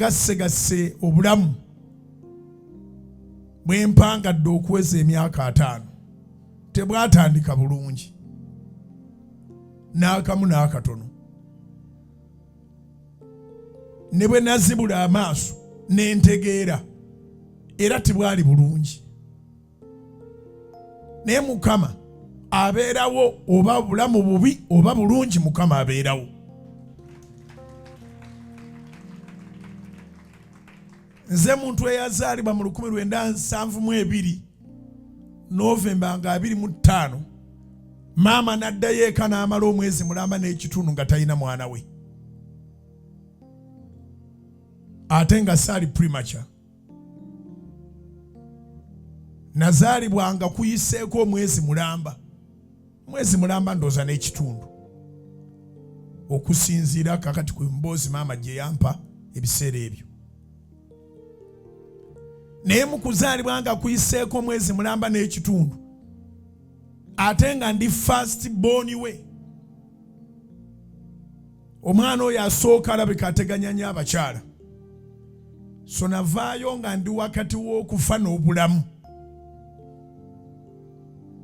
gasse obulamu bwe mpangadde okuweza emyaka 5 tebwatandika bulungi n'akamu n'akatono. Ne bwe nazibula amaaso n'entegeera era tibwali bulungi. Naye Mukama abeerawo, oba bulamu bubi oba bulungi, Mukama abeerawo. Nze muntu eyazaalibwa mu 1972 Novemba nga 25, maama n'addayo eka n'amala omwezi mulamba n'ekitundu nga talina mwana we, ate nga saali premature. Nazaalibwa nga kuyiseeko omwezi mulamba ndooza n'ekitundu, okusinziira kakati ku mboozi maama gye yampa ebiseera ebyo. Naye mu kuzaalibwa nga kuyiseeko omwezi mulamba n'ekitundu, ate nga ndi first born we, omwana oyo asooka alabika ateganya nnyo abakyala, so navaayo nga ndi wakati w'okufa n'obulamu.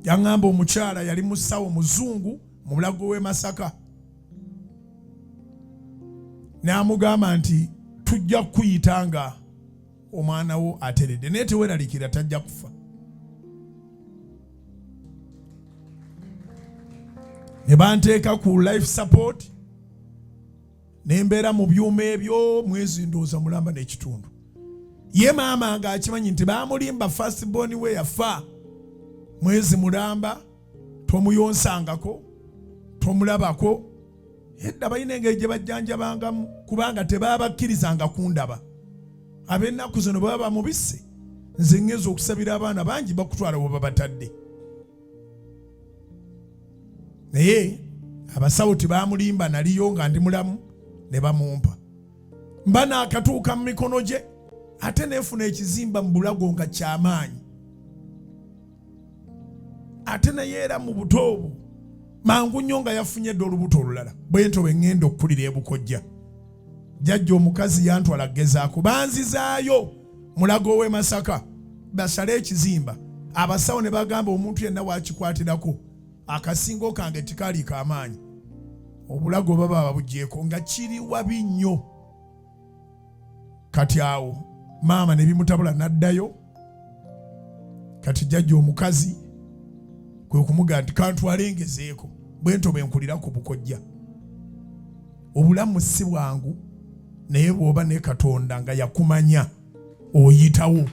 Yaŋŋamba omukyala yali musawo muzungu mu Bulago w'e Masaka, n'amugamba nti tujja kukuyita nga omwana wo ateredde, naye teweeralikira tajja kufa. Ne banteeka ku life support, ne mbeera mu byuma ebyo mwezi ndooza mulamba n'ekitundu. Ye maama nga akimanyi nti baamulimba first born we yafa mwezi mulamba, tomuyonsangako, tomulabako. Edda balina engeri gye bajjanjabangamu kubanga tebabakkirizanga kundaba. Ab'ennaku zino baba bamubisse, nze ngeza okusabira abaana bangi bakutwala we babatadde. Naye abasawo tebaamulimba, naliyo nga ndi mulamu ne bamumpa. Mba naakatuuka mu mikono gye, ate neefuna ekizimba mu Bulago nga ky'amaanyi. Ate naye era mu buto obwo mangu nnyo nga yafunye dde olubuto olulala, bwento bwe ŋŋenda okukulira e Bukojja. Jjajja omukazi yantwala gezaako, banzizaayo Mulago w'e Masaka basale ekizimba. Abasawo ne bagamba omuntu yenna waakikwatirako akasingo kange tikaali k'amaanyi, obulago baba babugyeko nga kiri wabi nnyo. Kati awo maama ne bimutabula n'addayo. Kati jjajja omukazi kwe kumugamba nti kantwale ngezeeko, bwento bwe nkulira ku Bukojja. Obulamu si bwangu, naye bw'oba ne Katonda nga yakumanya oyitawo.